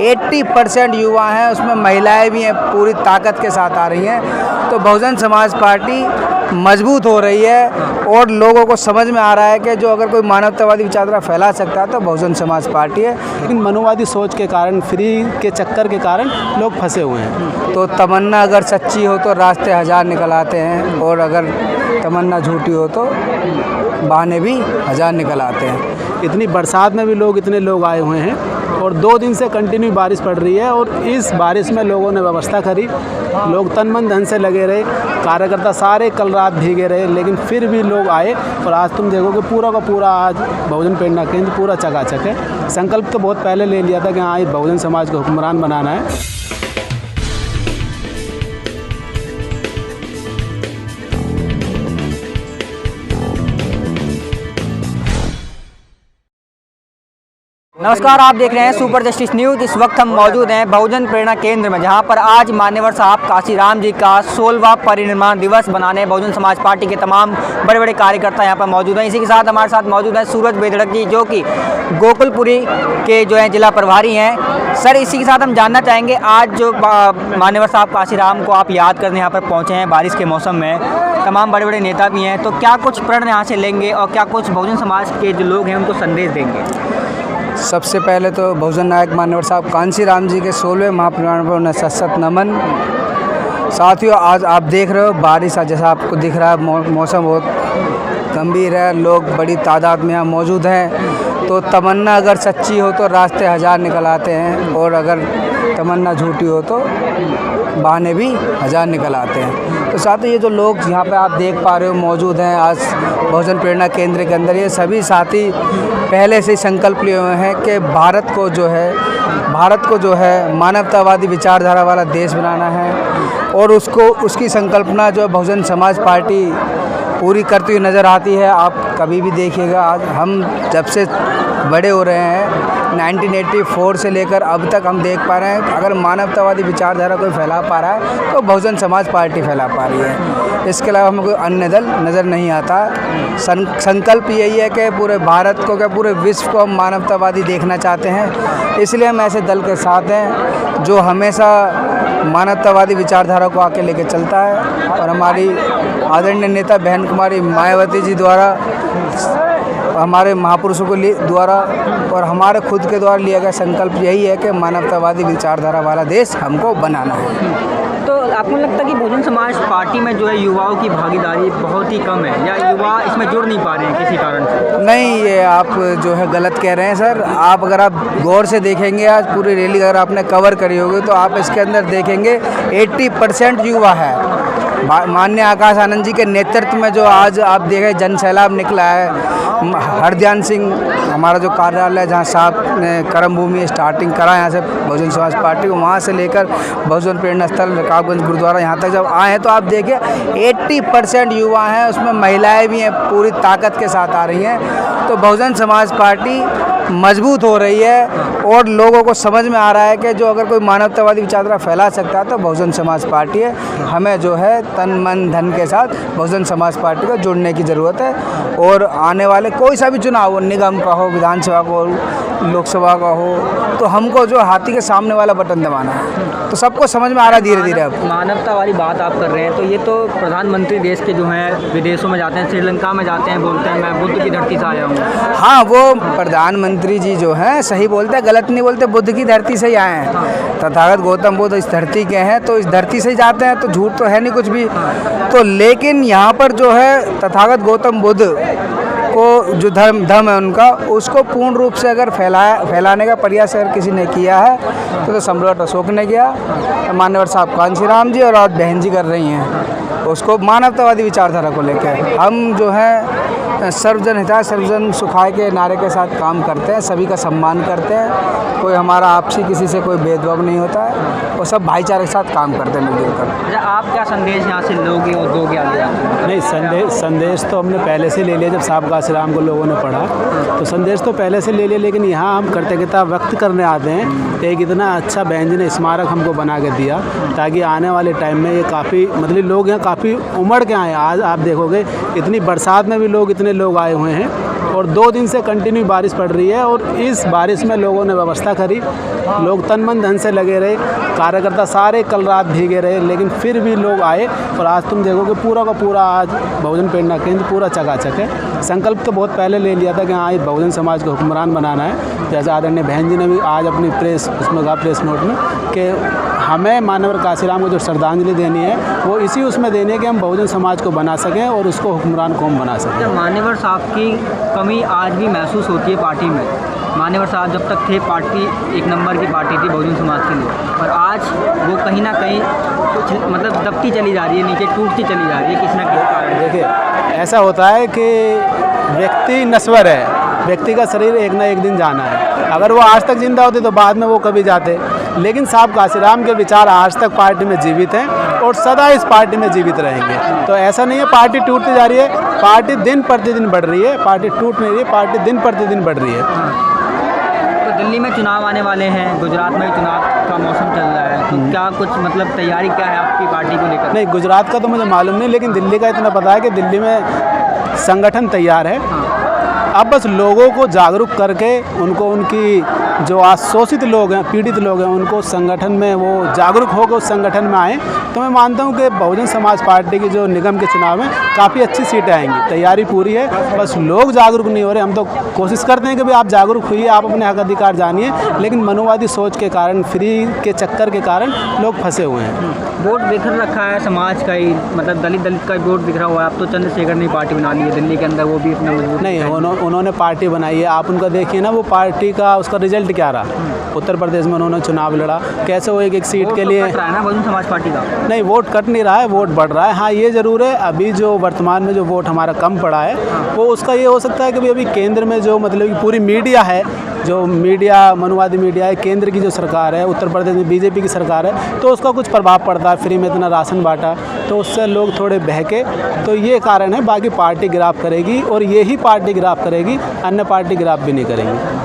80% युवा हैं, उसमें महिलाएं भी हैं, पूरी ताकत के साथ आ रही हैं। तो बहुजन समाज पार्टी मजबूत हो रही है और लोगों को समझ में आ रहा है कि जो अगर कोई मानवतावादी विचारधारा फैला सकता है तो बहुजन समाज पार्टी है। लेकिन मनोवादी सोच के कारण, फ्री के चक्कर के कारण लोग फंसे हुए हैं। तो तमन्ना अगर सच्ची हो तो रास्ते हज़ार निकल आते हैं, और अगर तमन्ना झूठी हो तो बहाने भी हज़ार निकल आते हैं। इतनी बरसात में भी इतने लोग आए हुए हैं और 2 दिन से कंटिन्यू बारिश पड़ रही है और इस बारिश में लोगों ने व्यवस्था करी, लोग तन मन धन से लगे रहे, कार्यकर्ता सारे कल रात भीगे रहे, लेकिन फिर भी लोग आए। और आज तुम देखोगे पूरा का पूरा आज बहुजन प्रेरणा केंद्र पूरा चकाचक है। संकल्प तो बहुत पहले ले लिया था कि हाँ, बहुजन समाज को हुक्मरान बनाना है। नमस्कार, आप देख रहे हैं सुपर जस्टिस न्यूज़। इस वक्त हम मौजूद हैं बहुजन प्रेरणा केंद्र में, जहां पर आज मान्यवर साहब काशीराम जी का 16वां परिनिर्वाण दिवस बनाने बहुजन समाज पार्टी के तमाम बड़े बड़े कार्यकर्ता यहां पर मौजूद हैं। इसी के साथ हमारे साथ मौजूद हैं सूरज बेधड़क जी, जो कि गोकुलपुरी के जो है जिला प्रभारी हैं। सर, इसी के साथ हम जानना चाहेंगे, आज जो मान्यवर साहब काशीराम को आप याद करने यहाँ पर पहुँचे हैं बारिश के मौसम में, तमाम बड़े बड़े नेता भी हैं, तो क्या कुछ प्रण यहाँ से लेंगे और क्या कुछ बहुजन समाज के जो लोग हैं उनको संदेश देंगे? सबसे पहले तो बहुजन नायक मान्यवर साहब कांशीराम जी के 16वें महापरिनिर्वाण पर उन्हें सशक्त नमन। साथियों, आज आप देख रहे हो बारिश, जैसा आपको दिख रहा है मौसम बहुत गंभीर है, लोग बड़ी तादाद में यहाँ मौजूद हैं। तो तमन्ना अगर सच्ची हो तो रास्ते हज़ार निकल आते हैं, और अगर तमन्ना झूठी हो तो बहाने भी हज़ार निकल आते हैं। तो साथ ही ये जो लोग यहाँ पे आप देख पा रहे हो मौजूद हैं आज बहुजन प्रेरणा केंद्र के अंदर, ये सभी साथी पहले से ही संकल्प लिए हुए हैं कि भारत को जो है मानवतावादी विचारधारा वाला देश बनाना है, और उसकी संकल्पना जो बहुजन समाज पार्टी पूरी करती हुई नज़र आती है। आप कभी भी देखिएगा, आज हम जब से बड़े हो रहे हैं 1984 से लेकर अब तक हम देख पा रहे हैं, अगर मानवतावादी विचारधारा कोई फैला पा रहा है तो बहुजन समाज पार्टी फैला पा रही है। इसके अलावा हमें कोई अन्य दल नज़र नहीं आता। संकल्प यही है कि पूरे भारत को, क्या पूरे विश्व को हम मानवतावादी देखना चाहते हैं। इसलिए हम ऐसे दल के साथ हैं जो हमेशा मानवतावादी विचारधारा को आके लेके चलता है। और हमारी आदरणीय नेता बहन कुमारी मायावती जी द्वारा, हमारे महापुरुषों को द्वारा और हमारे खुद के द्वारा लिया गया संकल्प यही है कि मानवतावादी विचारधारा वाला देश हमको बनाना है। तो आपको लगता है कि बहुजन समाज पार्टी में जो है युवाओं की भागीदारी बहुत ही कम है, या युवा इसमें जुड़ नहीं पा रहे हैं किसी कारण से? नहीं, ये आप जो है गलत कह रहे हैं सर। अगर आप गौर से देखेंगे, आज पूरी रैली अगर आपने कवर करी होगी तो आप इसके अंदर देखेंगे 80% युवा है। माननीय आकाश आनंद जी के नेतृत्व में जो आज आप देखें जन सैलाब निकला है। हरध्यान सिंह हमारा जो कार्यालय जहाँ साहब ने कर्म भूमि स्टार्टिंग करा यहाँ से बहुजन समाज पार्टी को, वहाँ से लेकर बहुजन प्रेरणा स्थल रकाबगंज गुरुद्वारा यहाँ तक जब आए हैं तो आप देखिए 80% युवा हैं, उसमें महिलाएं भी हैं, पूरी ताकत के साथ आ रही हैं। तो बहुजन समाज पार्टी मजबूत हो रही है और लोगों को समझ में आ रहा है कि जो अगर कोई मानवतावादी विचारधारा फैला सकता है तो बहुजन समाज पार्टी है। हमें जो है तन मन धन के साथ बहुजन समाज पार्टी को जुड़ने की ज़रूरत है। और आने वाले कोई सा भी चुनाव हो, निगम का हो, विधानसभा का हो, लोकसभा का हो, तो हमको जो हाथी के सामने वाला बटन दबाना है। तो सबको समझ में आ रहा है धीरे धीरे। अब मानवता वाली बात आप कर रहे हैं, तो ये तो प्रधानमंत्री देश के जो हैं विदेशों में जाते हैं, श्रीलंका में जाते हैं, बोलते हैं मैं बुद्ध की धरती से आया हूँ। हाँ, वो प्रधानमंत्री जी जो हैं सही बोलते हैं, गलत नहीं बोलते, बुद्ध की धरती से ही आए हैं। तथागत गौतम बुद्ध इस धरती के हैं, तो इस धरती से ही जाते हैं, तो झूठ तो है नहीं कुछ भी। तो लेकिन यहाँ पर जो है तथागत गौतम बुद्ध को जो धर्म है उनका, उसको पूर्ण रूप से अगर फैलाने का प्रयास अगर किसी ने किया है तो सम्राट अशोक ने किया, मान्यवर साहब कांशीराम जी और आज बहन जी कर रही हैं उसको मानवतावादी विचारधारा को लेकर। हम जो है सर्वजन हिताय सर्वजन सुखाय के नारे के साथ काम करते हैं, सभी का सम्मान करते हैं, कोई हमारा आपसी किसी से कोई भेदभाव नहीं होता है, और सब भाईचारे के साथ काम करते हैं मिलजुल कर। अच्छा, आप क्या संदेश यहाँ से लोगे और दोगे आगे? नहीं, संदेश तो हमने पहले से ले लिया। जब साहब काशीराम को लोगों ने पढ़ा तो संदेश तो पहले से ले लिया, लेकिन यहाँ हम कृतज्ञता व्यक्त करने आते हैं। एक इतना अच्छा बहन जी ने स्मारक हमको बना के दिया ताकि आने वाले टाइम में ये काफ़ी मतलब लोग यहाँ काफ़ी उमड़ के आए। आज आप देखोगे इतनी बरसात में भी इतने लोग आए हुए हैं और 2 दिन से कंटिन्यू बारिश पड़ रही है और इस बारिश में लोगों ने व्यवस्था करी, लोग तन मन धन से लगे रहे, कार्यकर्ता सारे कल रात भीगे रहे, लेकिन फिर भी लोग आए और आज तुम देखोगे पूरा का पूरा आज बहुजन प्रेरणा केंद्र पूरा चकाचक है। संकल्प तो बहुत पहले ले लिया था कि हाँ, बहुजन समाज को हुक्मरान बनाना है। जैसे आदरणीय बहन जी ने भी आज अपनी प्रेस उसमें कहा, प्रेस नोट में, कि हमें मानवर काशीराम को जो श्रद्धांजलि देनी है वो इसी उसमें देनी है कि हम बहुजन समाज को बना सकें और उसको हुक्मरान कौम बना सकें। मान्यवर साहब की कमी आज भी महसूस होती है पार्टी में। मान्यवर साहब जब तक थे पार्टी एक नंबर की पार्टी थी बहुजन समाज के लिए, और आज वो कहीं ना कहीं कुछ मतलब दबती चली जा रही है, नीचे टूटती चली जा रही है, किसी ना किसी कारण। देखिए, ऐसा होता है कि व्यक्ति नश्वर है, व्यक्ति का शरीर एक ना एक दिन जाना है। अगर वो आज तक जिंदा होते तो बाद में वो कभी जाते, लेकिन साहब काशीराम के विचार आज तक पार्टी में जीवित हैं और सदा इस पार्टी में जीवित रहेंगे। तो ऐसा नहीं है पार्टी टूटती जा रही है, पार्टी दिन प्रतिदिन बढ़ रही है, पार्टी टूट नहीं रही है, पार्टी दिन प्रतिदिन बढ़ रही है। तो दिल्ली में चुनाव आने वाले हैं, गुजरात में चुनाव का मौसम चल रहा है, तो क्या कुछ मतलब तैयारी क्या है आपकी पार्टी को लेकर? नहीं, गुजरात का तो मुझे मालूम नहीं, लेकिन दिल्ली का इतना पता है कि दिल्ली में संगठन तैयार है। अब बस लोगों को जागरूक करके उनको, उनकी जो आज शोषित लोग हैं, पीड़ित लोग हैं, उनको संगठन में वो जागरूक होकर उस संगठन में आएँ। तो मैं मानता हूँ कि बहुजन समाज पार्टी की जो निगम के चुनाव में काफ़ी अच्छी सीटें आएंगी, तैयारी पूरी है, बस लोग जागरूक नहीं हो रहे। हम तो कोशिश करते हैं कि भाई आप जागरूक हुई, आप अपने हक अधिकार जानिए, लेकिन मनोवादी सोच के कारण, फ्री के चक्कर के कारण लोग फंसे हुए हैं। वोट बिखर रखा है समाज का ही, मतलब दलित का वोट बिखरा हुआ है। अब तो चंद्रशेखर ने पार्टी बना ली है दिल्ली के अंदर, वो भी इतना मजबूत नहीं, उन्होंने पार्टी बनाई है। आप उनका देखिए ना, वो पार्टी का उसका रिजल्ट क्या रहा। उत्तर प्रदेश में उन्होंने चुनाव लड़ा, कैसे वो एक सीट के लिए कट रहा है ना बहुजन समाज पार्टी का। नहीं, वोट कट नहीं रहा है, वोट बढ़ रहा है। हाँ, ये ज़रूर है, अभी जो वर्तमान में जो वोट हमारा कम पड़ा है वो उसका ये हो सकता है कि अभी केंद्र में जो मतलब कि पूरी मीडिया है, जो मीडिया मनुवादी मीडिया है, केंद्र की जो सरकार है, उत्तर प्रदेश में बीजेपी की सरकार है, तो उसका कुछ प्रभाव पड़ता है। फ्री में इतना राशन बांटा तो उससे लोग थोड़े बहके, तो ये कारण है। बाकी पार्टी गिराफ करेगी और यही पार्टी गिराफ करेगी, अन्य पार्टी गिराफ भी नहीं करेंगी।